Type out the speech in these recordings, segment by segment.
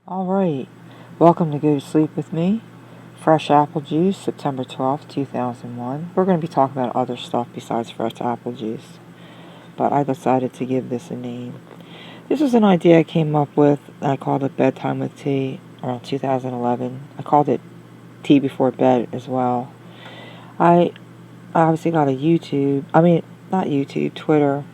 Alright, welcome to Go to Sleep with me. Fresh apple juice, September 12th, 2001. We're going to be talking about other stuff besides fresh apple juice, but I decided to give this a name. This was an idea I came up with. I called it Bedtime with Tea around 2011. I called it Tea Before Bed as well. I obviously got Twitter,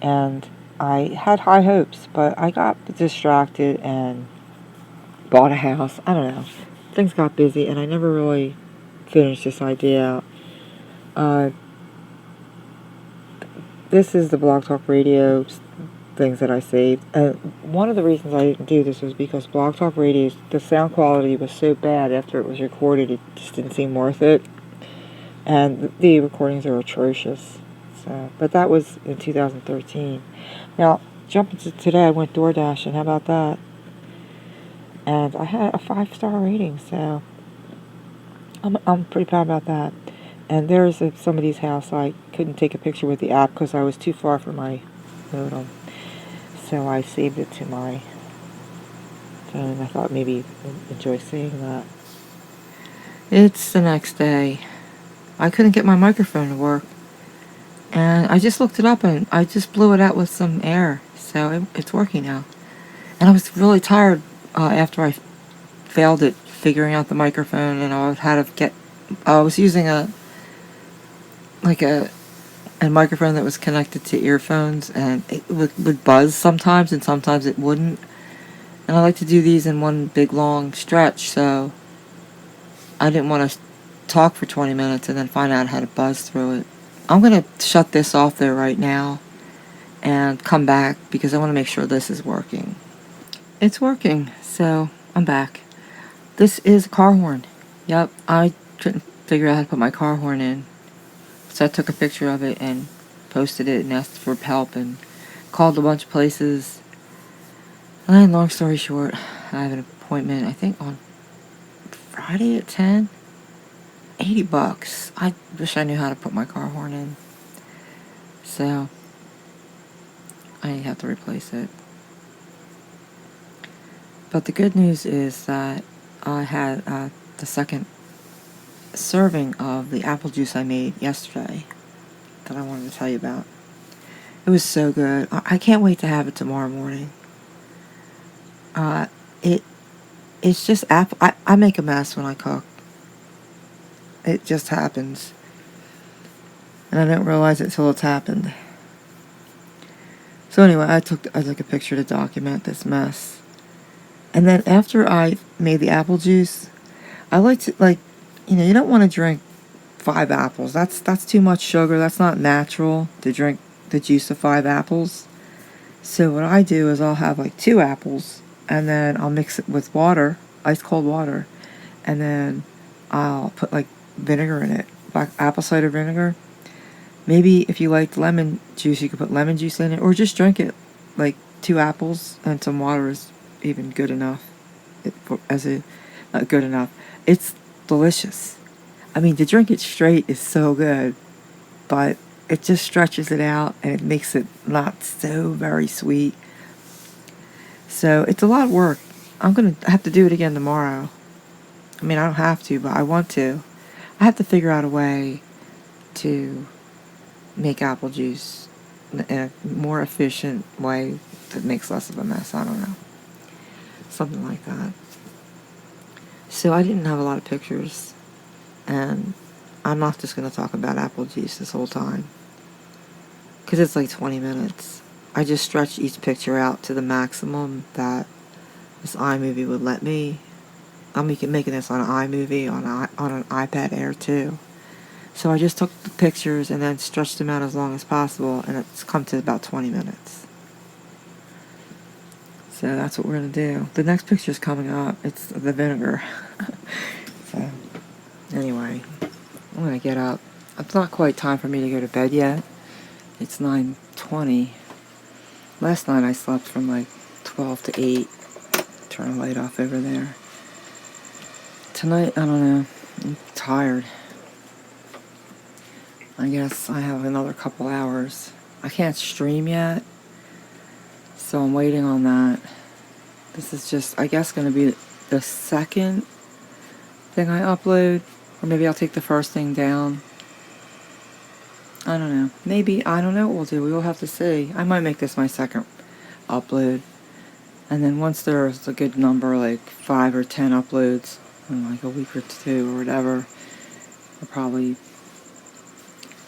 and I had high hopes, but I got distracted and bought a house. I don't know. Things got busy, and I never really finished this idea out. Uh, this is the Blog Talk Radio things that I saved. One of the reasons I didn't do this was because Blog Talk Radio, the sound quality was so bad after it was recorded, it just didn't seem worth it. And the recordings are atrocious. So, but that was in 2013. Now, jumping to today, I went DoorDash, and how about that? And I had a 5-star rating, so I'm pretty proud about that. And there's somebody's house. I couldn't take a picture with the app because I was too far from my modem. So I saved it to my phone. I thought maybe you'd enjoy seeing that. It's the next day. I couldn't get my microphone to work. And I just looked it up and I just blew it out with some air. So it's working now. And I was really tired after I failed at figuring out the microphone, and I was using a microphone that was connected to earphones, and it would buzz sometimes, and sometimes it wouldn't. And I like to do these in one big long stretch, so I didn't want to talk for 20 minutes and then find out how to buzz through it. I'm going to shut this off there right now and come back because I want to make sure this is working. It's working, so I'm back. This is a car horn. Yep, I couldn't figure out how to put my car horn in. So I took a picture of it and posted it and asked for help and called a bunch of places. And long story short, I have an appointment, I think on Friday at 10. $80. I wish I knew how to put my car horn in. So I have to replace it. But the good news is that I had the second serving of the apple juice I made yesterday that I wanted to tell you about. It was so good. I can't wait to have it tomorrow morning. It's just apple. I make a mess when I cook. It just happens. And I don't realize it till it's happened. So anyway, I took a picture to document this mess. And then after I made the apple juice, I like to, you don't want to drink 5 apples. That's too much sugar. That's not natural to drink the juice of 5 apples. So what I do is I'll have 2 apples, and then I'll mix it with water, ice cold water, and then I'll put vinegar in it, like apple cider vinegar. Maybe if you liked lemon juice, you could put lemon juice in it, or just drink it. 2 apples and some water is even good enough. Not good enough. It's delicious. I mean, to drink it straight is so good, but it just stretches it out and it makes it not so very sweet. So it's a lot of work. I'm going to have to do it again tomorrow. I mean, I don't have to, but I want to. I have to figure out a way to make apple juice in a more efficient way that makes less of a mess. I don't know. Something like that. So I didn't have a lot of pictures, and I'm not just going to talk about apple juice this whole time because it's 20 minutes. I just stretched each picture out to the maximum that this iMovie would let me. I'm making this on an iMovie on an iPad Air too. So I just took the pictures and then stretched them out as long as possible, and it's come to about 20 minutes. So that's what we're going to do. The next picture is coming up. It's the vinegar. So anyway, I'm going to get up. It's not quite time for me to go to bed yet. It's 9:20. Last night I slept from 12 to 8. Turn the light off over there. Tonight, I don't know. I'm tired. I guess I have another couple hours. I can't stream yet, so I'm waiting on that. This is just, I guess, going to be the second thing I upload. Or maybe I'll take the first thing down. I don't know. Maybe, I don't know what we'll do. We will have to see. I might make this my second upload. And then once there's a good number, like 5 or 10 uploads in like a week or 2 or whatever, I'll probably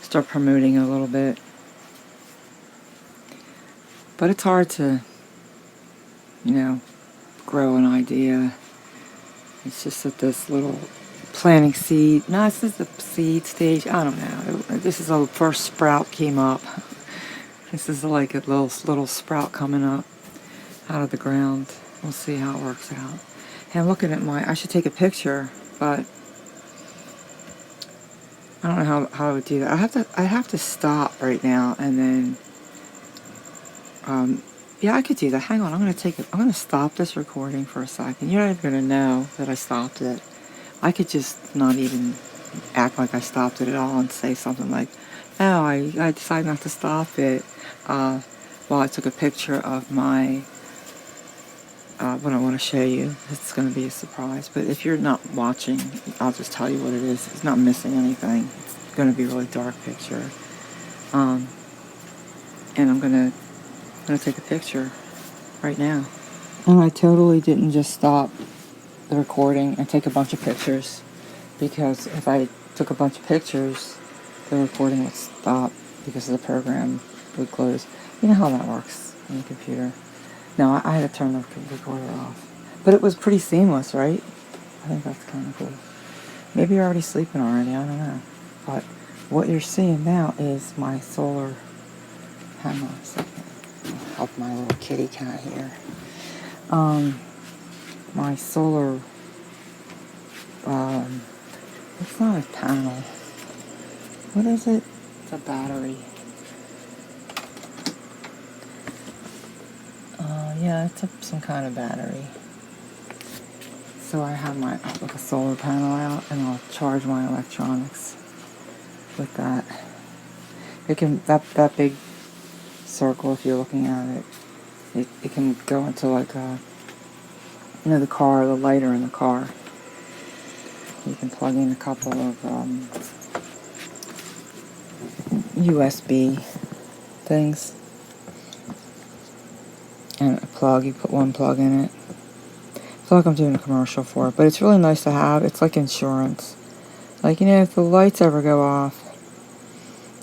start promoting it a little bit. But it's hard to, grow an idea. It's just at this little planting seed. No, this is the seed stage. I don't know. This is the first sprout came up. This is like a little sprout coming up out of the ground. We'll see how it works out. And I'm looking at I should take a picture, but I don't know how I would do that. I have to stop right now and then, yeah, I could do that. Hang on, I'm going to stop this recording for a second. You're not even going to know that I stopped it. I could just not even act like I stopped it at all and say something like, oh, I decided not to stop it while I took a picture of my, what I want to show you. It's going to be a surprise. But if you're not watching, I'll just tell you what it is. It's not missing anything. It's going to be a really dark picture. And I'm going to take a picture right now. And I totally didn't just stop the recording and take a bunch of pictures, because if I took a bunch of pictures, the recording would stop because the program would close. You know how that works on the computer. No, I had to turn the recorder off. But it was pretty seamless, right? I think that's kind of cool. Maybe you're already sleeping already, I don't know. But what you're seeing now is my solar... Hang on a second. I'll help my little kitty cat here. My solar... it's not a panel. What is it? It's a battery. Yeah, it's some kind of battery. So I have a solar panel out, and I'll charge my electronics with that. It can, that big circle, if you're looking at it, it can go into like the car, the lighter in the car. You can plug in a couple of USB things. And a plug, you put one plug in it. I feel like I'm doing a commercial for it, but it's really nice to have. It's like insurance. Like, if the lights ever go off,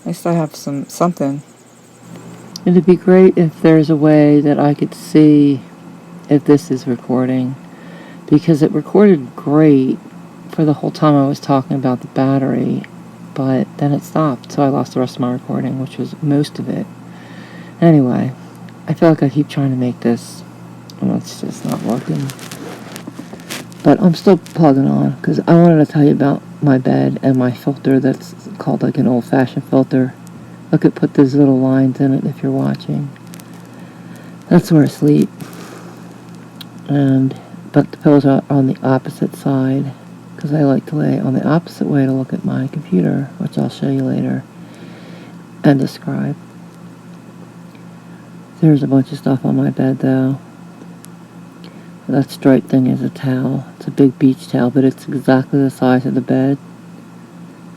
at least I have something. It'd be great if there's a way that I could see if this is recording, because it recorded great for the whole time I was talking about the battery, but then it stopped, so I lost the rest of my recording, which was most of it. Anyway, I feel like I keep trying to make this, and it's just not working. But I'm still plugging on, because I wanted to tell you about my bed and my filter that's called like an old-fashioned filter. Look, it put those little lines in it if you're watching. That's where I sleep. But the pillows are on the opposite side, because I like to lay on the opposite way to look at my computer, which I'll show you later and describe. There's a bunch of stuff on my bed, though. That striped thing is a towel. It's a big beach towel, but it's exactly the size of the bed.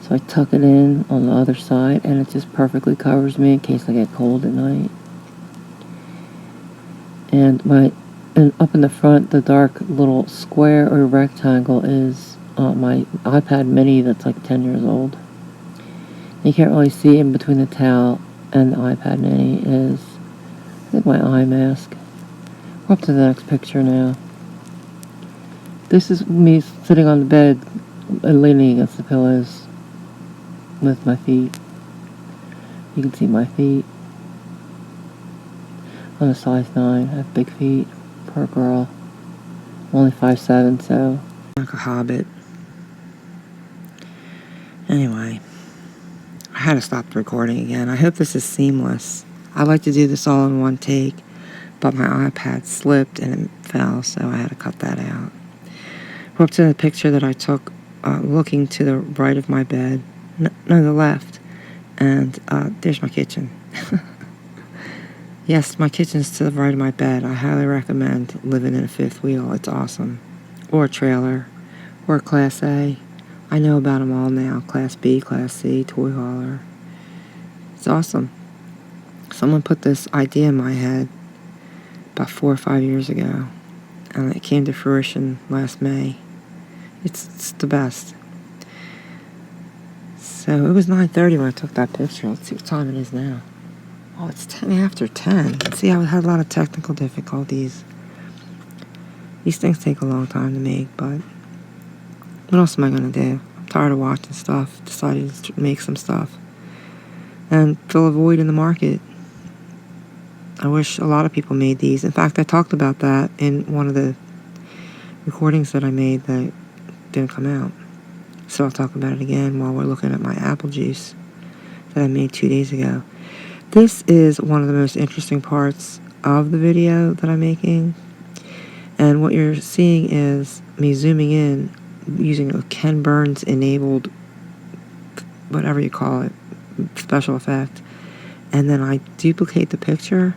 So I tuck it in on the other side, and it just perfectly covers me in case I get cold at night. And up in the front, the dark little square or rectangle is my iPad mini that's like 10 years old. You can't really see in between the towel and the iPad mini is, I think, my eye mask. We're up to the next picture now. This is me sitting on the bed and leaning against the pillows with my feet. You can see my feet. I'm a size 9. I have big feet for a girl. I'm only 5'7", so like a hobbit. Anyway, I had to stop the recording again. I hope this is seamless. I like to do this all in one take, but my iPad slipped and it fell, so I had to cut that out. We're up to the picture that I took looking to the right of my bed. No, the left. And there's my kitchen. Yes, my kitchen's to the right of my bed. I highly recommend living in a fifth wheel. It's awesome. Or a trailer. Or a Class A. I know about them all now. Class B, Class C, toy hauler. It's awesome. Someone put this idea in my head about 4 or 5 years ago. And it came to fruition last May. It's the best. So it was 9:30 when I took that picture. Let's see what time it is now. Oh, it's 10 after 10. See, I had a lot of technical difficulties. These things take a long time to make, but what else am I going to do? I'm tired of watching stuff. Decided to make some stuff. And fill a void in the market. I wish a lot of people made these. In fact, I talked about that in one of the recordings that I made that didn't come out. So I'll talk about it again while we're looking at my apple juice that I made 2 days ago. This is one of the most interesting parts of the video that I'm making. And what you're seeing is me zooming in using a Ken Burns enabled, whatever you call it, special effect. And then I duplicate the picture,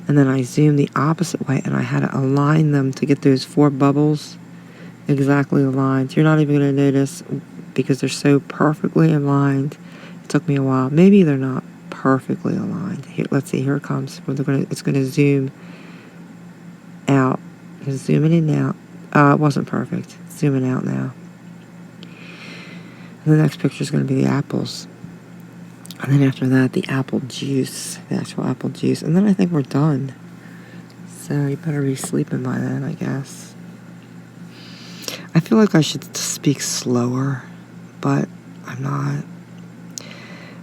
and then I zoom the opposite way, and I had to align them to get those 4 bubbles exactly aligned. You're not even going to notice because they're so perfectly aligned. It took me a while. Maybe they're not perfectly aligned. Here, let's see. Here it comes. It's going to zoom out. It's zooming in now. It wasn't perfect. It's zooming out now. And the next picture is going to be the apples. And then after that, the apple juice, the actual apple juice. And then I think we're done. So you better be sleeping by then, I guess. I feel like I should speak slower, but I'm not.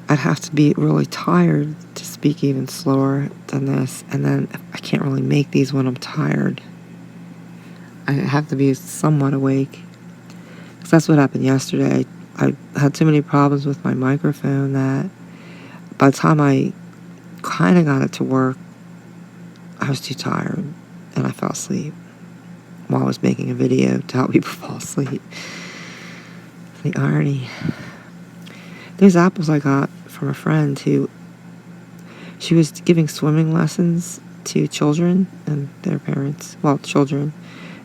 I'd have to be really tired to speak even slower than this. And then I can't really make these when I'm tired. I have to be somewhat awake. Because that's what happened yesterday. I had too many problems with my microphone that by the time I kind of got it to work, I was too tired and I fell asleep while I was making a video to help people fall asleep. The irony. There's apples I got from a friend who, she was giving swimming lessons to children and their parents, well, children,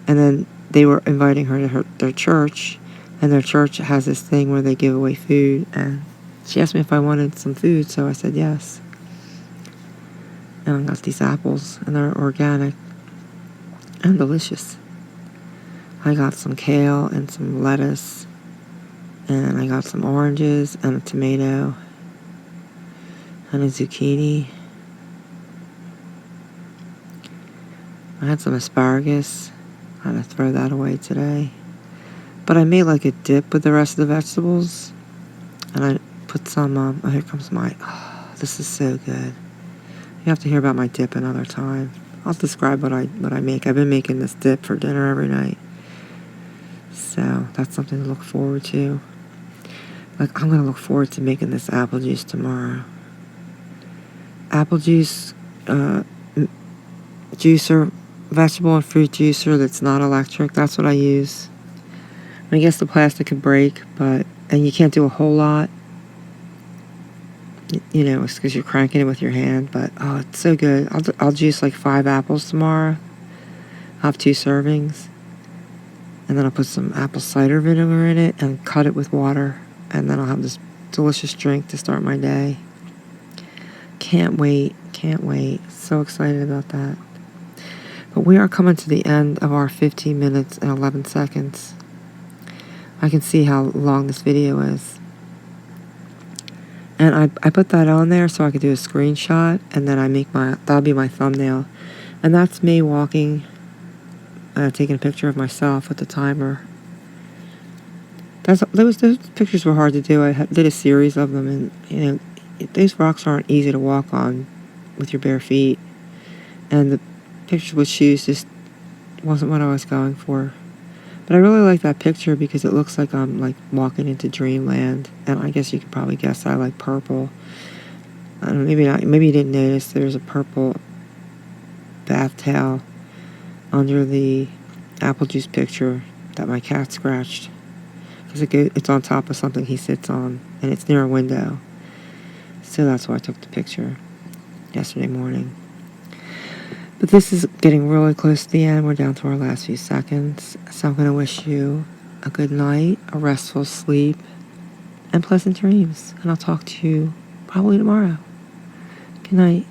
and then they were inviting her to their church, and their church has this thing where they give away food, and she asked me if I wanted some food, so I said yes. And I got these apples, and they're organic and delicious. I got some kale and some lettuce, and I got some oranges and a tomato and a zucchini. I had some asparagus. I'm going to throw that away today. But I made like a dip with the rest of the vegetables, and I put some, oh, here comes my, oh, this is so good. You have to hear about my dip another time. I'll describe what I make. I've been making this dip for dinner every night. So that's something to look forward to. Like, I'm going to look forward to making this apple juice tomorrow. Apple juice, juicer, vegetable and fruit juicer that's not electric. That's what I use. I guess the plastic could break, and you can't do a whole lot. You know, it's because you're cranking it with your hand, but oh, it's so good. I'll juice like 5 apples tomorrow. I'll have 2 servings. And then I'll put some apple cider vinegar in it and cut it with water. And then I'll have this delicious drink to start my day. Can't wait. So excited about that. But we are coming to the end of our 15 minutes and 11 seconds. I can see how long this video is. And I put that on there so I could do a screenshot, and then that'll be my thumbnail. And that's me walking, taking a picture of myself with the timer. Those pictures were hard to do. I did a series of them, and you know, these rocks aren't easy to walk on with your bare feet. And the picture with shoes just wasn't what I was going for. But I really like that picture because it looks like I'm like walking into dreamland. And I guess you could probably guess I like purple. I don't know, maybe not. Maybe you didn't notice there's a purple bath towel under the apple juice picture that my cat scratched. Because it's on top of something he sits on, and it's near a window. So that's why I took the picture yesterday morning. But this is getting really close to the end. We're down to our last few seconds. So I'm going to wish you a good night, a restful sleep, and pleasant dreams. And I'll talk to you probably tomorrow. Good night.